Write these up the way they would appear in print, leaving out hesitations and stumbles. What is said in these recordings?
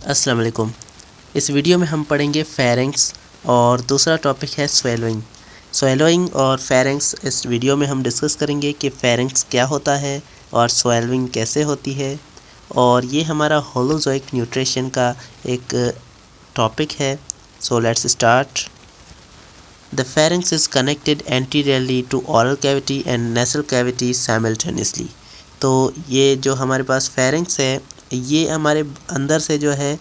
अस्सलाम वालेकुम। इस वीडियो में हम पढ़ेंगे फेरेंक्स और दूसरा टॉपिक है स्वेलोइंग। स्वेलोइंग और फेरेंक्स इस वीडियो में हम डिस्कस करेंगे कि फेरेंक्स क्या होता है और स्वेलोइंग कैसे होती है, और ये हमारा होलोजोइक न्यूट्रिशन का एक टॉपिक है। So let's start. The pharynx is connected anteriorly to oral cavity and nasal cavity simultaneously. तो ये जो हमारे पास फेरेंक्स है ये हमारे अंदर से जो है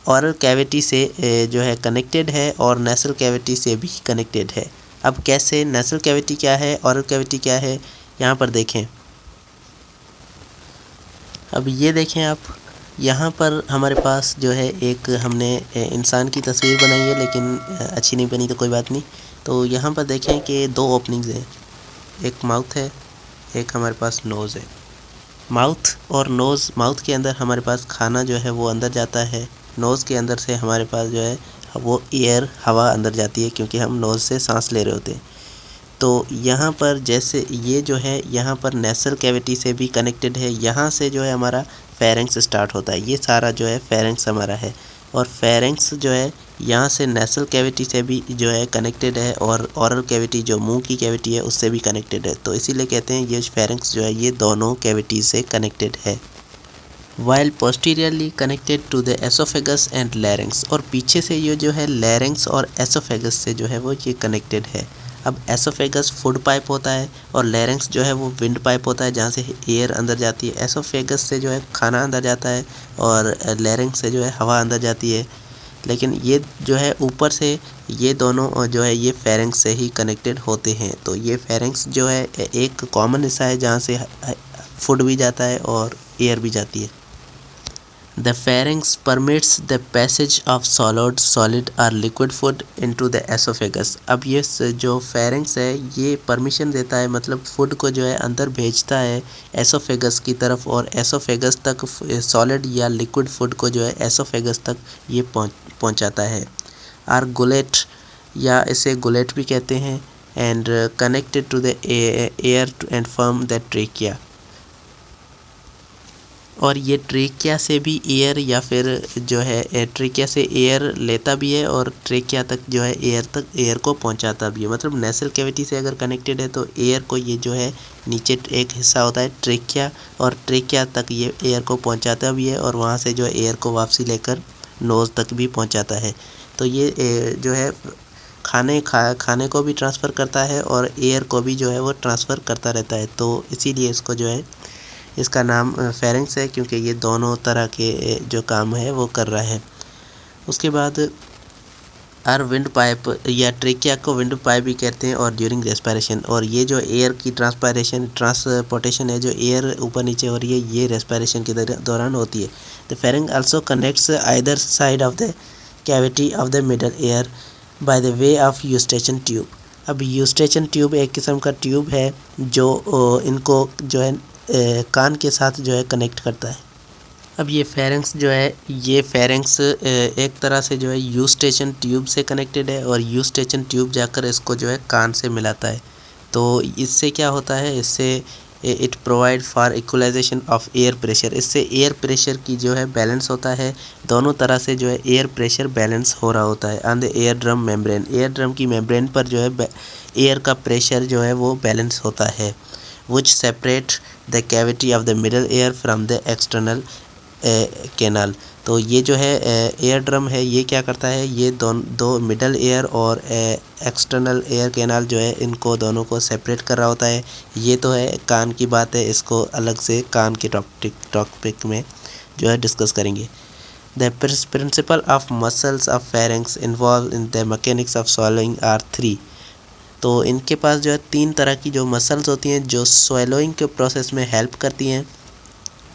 ओरल कैविटी से जो है कनेक्टेड है और नेसल कैविटी से भी कनेक्टेड है। अब कैसे, नेसल कैविटी क्या है, ओरल कैविटी क्या है, यहाँ पर देखें। अब ये देखें आप, यहाँ पर हमारे पास जो है एक हमने इंसान की तस्वीर बनाई है, लेकिन अच्छी नहीं बनी तो कोई बात नहीं। तो यहाँ पर देखें कि दो ओपनिंग्स हैं, एक माउथ है, एक हमारे पास नोज़ है। माउथ और नोज़, माउथ के अंदर हमारे पास खाना जो है वो अंदर जाता है, नोज़ के अंदर से हमारे पास जो है वो एयर, हवा अंदर जाती है, क्योंकि हम नोज़ से सांस ले रहे होते हैं। तो यहाँ पर जैसे ये जो है यहाँ पर नेसल कैविटी से भी कनेक्टेड है, यहाँ से जो है हमारा फेरेंक्स स्टार्ट होता है। ये सारा जो है फेरेंक्स हमारा है, और फेरेंक्स जो है यहाँ से नेसल कैविटी से भी जो है कनेक्टेड है, और ओरल कैविटी जो मुंह की कैविटी है उससे भी कनेक्टेड है। तो इसीलिए कहते हैं ये फेरेंक्स जो है ये दोनों कैविटीज से कनेक्टेड है। While posteriorly connected to the oesophagus and larynx, और पीछे से ये जो है लैरिंक्स और एसोफेगस से जो है वो ये कनेक्टेड है। अब एसोफेगस फूड पाइप होता है और लैरिंक्स जो है वो विंड पाइप होता है, जहाँ से एयर अंदर जाती है। एसोफेगस से जो है खाना अंदर जाता है और लैरिंक्स से जो है हवा अंदर जाती है। लेकिन ये जो है ऊपर से ये दोनों जो है ये फेरेंक्स से ही कनेक्टेड होते हैं। तो ये फेरेंक्स जो है एक कॉमन हिस्सा है जहाँ से फूड भी जाता है और एयर भी जाती है। The pharynx permits the passage of solid or liquid food into the esophagus। अब ये जो pharynx है ये परमिशन देता है, मतलब फूड को जो है अंदर भेजता है एसोफेगस की तरफ, और एसोफेगस तक सॉलिड या लिक्विड फूड को जो है एसोफेगस तक ये पहुंचाता है। आर गुलेट, या इसे गुलेट भी कहते हैं, and connected to the air and form the trachea. और ये ट्रेकिया से भी एयर, या फिर जो है ट्रेकिया से एयर लेता भी है और ट्रेकिया तक जो है एयर को पहुंचाता भी है। मतलब नेसल कैविटी से अगर कनेक्टेड है तो एयर को ये जो है नीचे एक हिस्सा होता है ट्रेकिया, और ट्रेकिया तक ये एयर को पहुंचाता भी है, और वहाँ से जो है एयर को वापसी लेकर नोज़ तक भी पहुंचाता है। तो ये जो है खाने को भी ट्रांसफ़र करता है और एयर को भी जो है वो ट्रांसफ़र करता रहता है। तो इसीलिए इसको जो है इसका नाम फेरेंक्स है, क्योंकि ये दोनों तरह के जो काम है वो कर रहा है। उसके बाद आर विंड पाइप, या ट्रेकिया को विंड पाइप भी कहते हैं, और ड्यूरिंग रेस्पिरेशन, और ये जो एयर की ट्रांसपोर्टेशन है, जो एयर ऊपर नीचे हो रही है, ये रेस्पिरेशन के दौरान होती है। The pharynx also connects either side of the cavity of the middle air by the way of Eustachian tube. अब यूस्टेशन ट्यूब एक किस्म का ट्यूब है जो इनको जो है कान के साथ जो है कनेक्ट करता है। अब ये फेरेंक्स जो है ये फेरेंक्स एक तरह से जो है यूस्टेशन ट्यूब से कनेक्टेड है, और यूस्टेशन ट्यूब जाकर इसको जो है कान से मिलाता है। तो इससे क्या होता है, इससे it provide for equalisation of air pressure. इससे एयर प्रेशर की जो है बैलेंस होता है, दोनों तरह से जो है एयर प्रेशर बैलेंस हो रहा होता है। On the air drum membrane, air drum की मेम्ब्रेन पर जो है एयर का प्रेशर जो है वो बैलेंस होता है। which separate the cavity of the middle air from the external canal। तो ये जो है एयर ड्रम है ये क्या करता है, ये दो मिडल एयर और एक्सटर्नल एयर कैनाल जो है इनको दोनों को सेपरेट कर रहा होता है। ये तो है कान की बात है, इसको अलग से कान के टॉपिक में जो है डिस्कस करेंगे। The principal of muscles of pharynx involve in the mechanics of swallowing are 3। तो इनके पास जो है 3 तरह की जो मसल्स होती हैं जो swallowing के प्रोसेस में हेल्प करती हैं।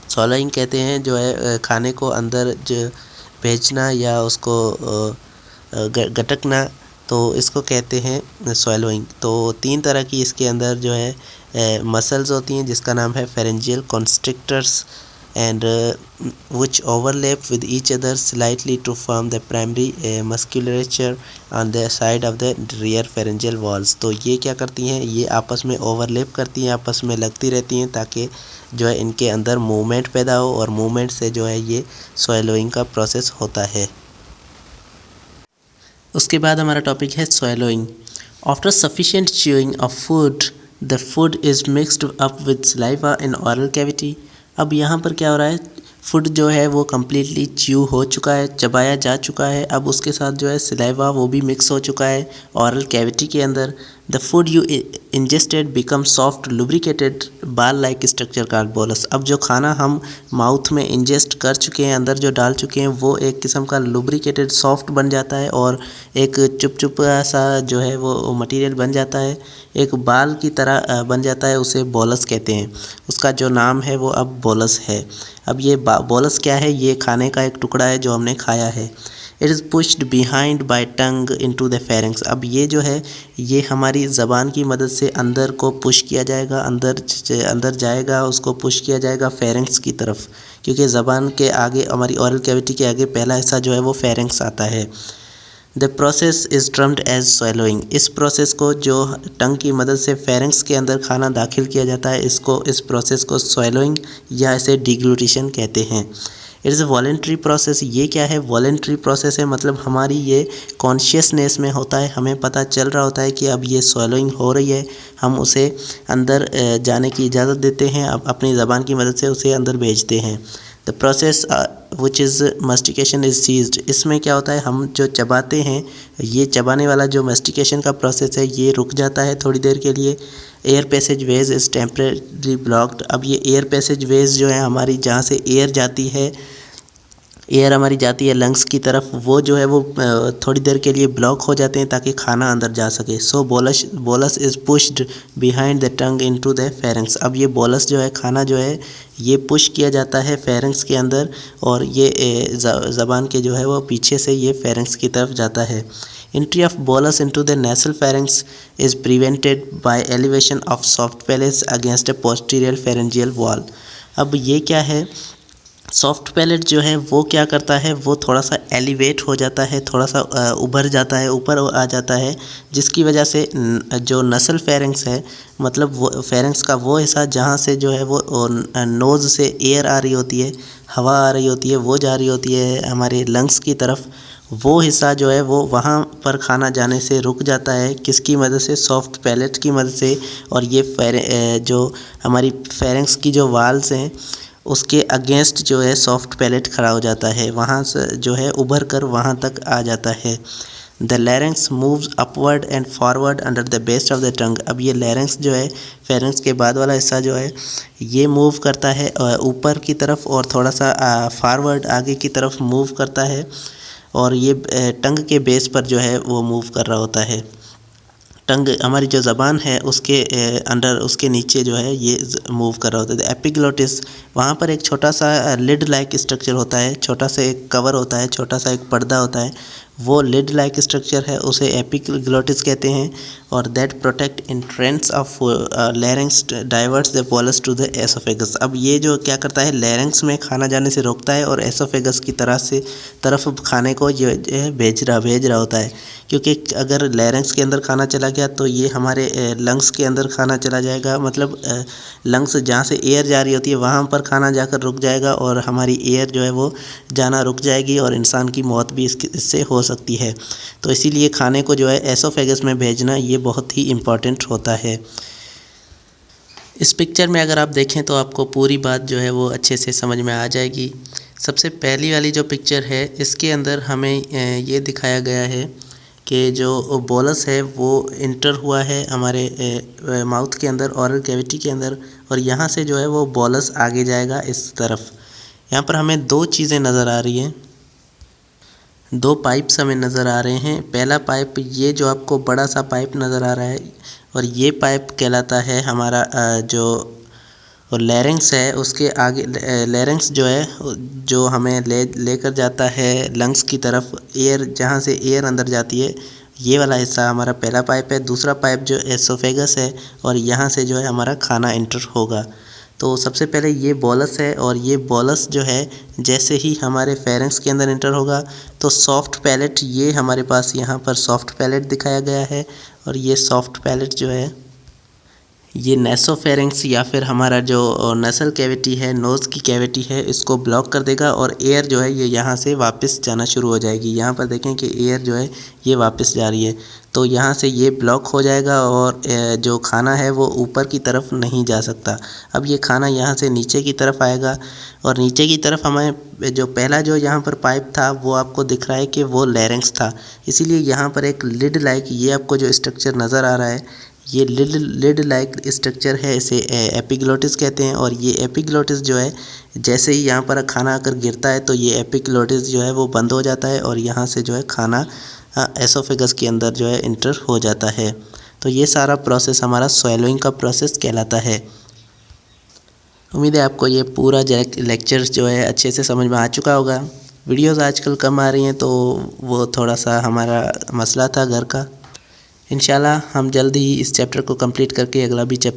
swallowing कहते हैं जो है खाने को अंदर जो भेजना या उसको गटकना, तो इसको कहते हैं swallowing। तो 3 तरह की इसके अंदर जो है मसल्स होती हैं, जिसका नाम है pharyngeal कॉन्स्ट्रिक्टर्स and which overlap with each other slightly to form the primary musculature on the side of the rear pharyngeal walls। तो ये क्या करती हैं, ये आपस में ओवरलैप करती हैं, आपस में लगती रहती हैं ताकि जो है इनके अंदर मूवमेंट पैदा हो और मूवमेंट से जो है ये स्वैलोइंग का प्रोसेस होता है। उसके बाद हमारा टॉपिक है swallowing. After sufficient chewing of food the food is mixed up with saliva in oral cavity. अब यहाँ पर क्या हो रहा है, फूड जो है वो कम्प्लीटली च्यू हो चुका है, चबाया जा चुका है। अब उसके साथ जो है सलाइवा वो भी मिक्स हो चुका है ऑरल कैविटी के अंदर। The food you ingested become soft lubricated बाल लाइक स्ट्रक्चर कॉल्ड बोलस। अब जो खाना हम माउथ में इंजेस्ट कर चुके हैं, अंदर जो डाल चुके हैं, वो एक किस्म का लुब्रिकेटेड सॉफ्ट बन जाता है और एक चुप सा जो है वो मटेरियल बन जाता है, एक बाल की तरह बन जाता है, उसे बोलस कहते हैं। उसका जो नाम है वो अब बोलस है। अब ये बोलस क्या है, ये खाने का एक टुकड़ा है जो हमने खाया है। It is pushed behind by tongue into the pharynx. अब ये जो है ये हमारी ज़बान की मदद से अंदर को पुश किया जाएगा, अंदर जाएगा, उसको पुश किया जाएगा फेरेंक्स की तरफ, क्योंकि ज़बान के आगे हमारी ओरल कैविटी के आगे पहला हिस्सा जो है वो फेरेंक्स आता है। The process is termed as swallowing. इस प्रोसेस को जो टंग की मदद से फेरेंक्स के अंदर खाना दाखिल किया जाता है, इस प्रोसेस को स्वैलोइंग या इसे डिग्लूटिशन कहते हैं। It is a voluntary process. ये क्या है, वॉलेंट्री प्रोसेस है, मतलब हमारी ये कॉन्शियसनेस में होता है, हमें पता चल रहा होता है कि अब ये स्वैलोइंग हो रही है, हम उसे अंदर जाने की इजाज़त देते हैं, अब अपनी ज़बान की मदद से उसे अंदर भेजते हैं। The process which is mastication is ceased. इसमें क्या होता है, हम जो चबाते हैं, ये चबाने वाला जो मस्टिकेशन का प्रोसेस है ये रुक जाता है थोड़ी देर के लिए। Air passage way is temporary blocked. अब ये एयर पैसेज वेज जो है हमारी, जहाँ से एयर जाती है, एयर हमारी जाती है लंग्स की तरफ, वो जो है वो थोड़ी देर के लिए ब्लॉक हो जाते हैं ताकि खाना अंदर जा सके। So bolus is pushed behind the tongue into the pharynx. अब ये बोलस जो है, खाना जो है ये पुश किया जाता है फेरेंक्स के अंदर और ये ज़बान के जो है वो पीछे से ये फेरेंक्स की तरफ जाता है। Entry of bolus into the nasal pharynx is prevented by elevation of soft palates against a posterior pharyngeal wall। अब ये क्या है, सॉफ्ट पैलेट जो है वो क्या करता है, वो थोड़ा सा एलिवेट हो जाता है, थोड़ा सा उभर जाता है, ऊपर आ जाता है, जिसकी वजह से जो नसल फेरेंक्स है, मतलब वो फेरेंक्स का वो हिस्सा जहाँ से जो है वो नोज़ से एयर आ रही होती है, हवा आ रही होती है, वो जा रही होती है हमारे लंग्स की तरफ, वो हिस्सा जो है वो वहाँ पर खाना जाने से रुक जाता है। किसकी मदद से, सॉफ्ट पैलेट की मदद से। और ये जो हमारी फेरेंक्स की जो वाल्स हैं उसके अगेंस्ट जो है सॉफ्ट पैलेट खड़ा हो जाता है, वहाँ से जो है उभर कर वहाँ तक आ जाता है। The larynx moves upward and forward under the base of the tongue. अब ये लैरिंक्स जो है, फेरेंक्स के बाद वाला हिस्सा जो है, ये मूव करता है ऊपर की तरफ और थोड़ा सा फॉरवर्ड आगे की तरफ मूव करता है, और ये टंग के बेस पर जो है वो मूव कर रहा होता है। टंग हमारी जो ज़बान है उसके अंडर, उसके नीचे जो है ये मूव कर रहा होता है। एपिग्लोटिस, वहाँ पर एक छोटा सा लिड लाइक स्ट्रक्चर होता है, छोटा सा एक कवर होता है, छोटा सा एक पर्दा होता है, वो लिड लाइक स्ट्रक्चर है, उसे एपिग्लोटिस कहते हैं। और that protect entrance of larynx diverts the bolus to the oesophagus. अब ये जो क्या करता है, लैरिंक्स में खाना जाने से रोकता है और एसोफेगस की तरफ खाने को ये भेज रहा होता है, क्योंकि अगर लैरिंक्स के अंदर खाना चला गया तो ये हमारे लंग्स के अंदर खाना चला जाएगा, मतलब लंग्स जहाँ से एयर जा रही होती है वहाँ पर खाना जाकर रुक जाएगा और हमारी एयर जो है वो जाना रुक जाएगी और इंसान की मौत भी इससे हो सकती है। तो इसीलिए खाने को जो है एसोफेगस में भेजना ये बहुत ही इम्पॉर्टेंट होता है। इस पिक्चर में अगर आप देखें तो आपको पूरी बात जो है वो अच्छे से समझ में आ जाएगी। सबसे पहली वाली जो पिक्चर है इसके अंदर हमें ये दिखाया गया है कि जो बोलस है वो इंटर हुआ है हमारे माउथ के अंदर, ओरल कैविटी के अंदर, और यहाँ से जो है वो बोलस आगे जाएगा इस तरफ। यहाँ पर हमें दो चीज़ें नज़र आ रही हैं, दो पाइप्स हमें नज़र आ रहे हैं। पहला पाइप, ये जो आपको बड़ा सा पाइप नज़र आ रहा है, और ये पाइप कहलाता है हमारा जो लैरिंक्स है, उसके आगे लैरिंक्स जो है जो हमें लेकर जाता है लंग्स की तरफ, एयर जहाँ से एयर अंदर जाती है, ये वाला हिस्सा हमारा पहला पाइप है। दूसरा पाइप जो एसोफेगस है, और यहाँ से जो है हमारा खाना इंटर होगा। तो सबसे पहले ये बोलस है और ये बोलस जो है जैसे ही हमारे फेरेंक्स के अंदर एंटर होगा तो सॉफ्ट पैलेट, ये हमारे पास यहाँ पर सॉफ्ट पैलेट दिखाया गया है और ये सॉफ्ट पैलेट जो है ये नेसोफेरेंक्स या फिर हमारा जो नसल कैविटी है, नोज़ की कैविटी है, इसको ब्लॉक कर देगा और एयर जो है ये यहाँ से वापस जाना शुरू हो जाएगी। यहाँ पर देखें कि एयर जो है ये वापस जा रही है, तो यहाँ से ये ब्लॉक हो जाएगा और जो खाना है वो ऊपर की तरफ नहीं जा सकता। अब ये खाना यहाँ से नीचे की तरफ आएगा और नीचे की तरफ हमें जो पहला जो यहाँ पर पाइप था वो आपको दिख रहा है कि वो लैरिंक्स था, इसीलिए यहाँ पर एक लिड लाइक ये आपको जो स्ट्रक्चर नज़र आ रहा है ये लिड लाइक स्ट्रक्चर है, इसे एपिग्लोटिस कहते हैं। और ये एपिग्लोटिस जो है जैसे ही यहाँ पर खाना आकर गिरता है तो ये एपिग्लोटिस जो है वो बंद हो जाता है और यहाँ से जो है खाना एसोफेगस के अंदर जो है इंटर हो जाता है। तो ये सारा प्रोसेस हमारा स्वैलोइंग का प्रोसेस कहलाता है। उम्मीद है आपको ये पूरा लेक्चर जो है अच्छे से समझ में आ चुका होगा। वीडियोज़ आजकल कम आ रही हैं तो वो थोड़ा सा हमारा मसला था घर का। इंशाल्लाह हम जल्द ही इस चैप्टर को कंप्लीट करके अगला भी चैप्टर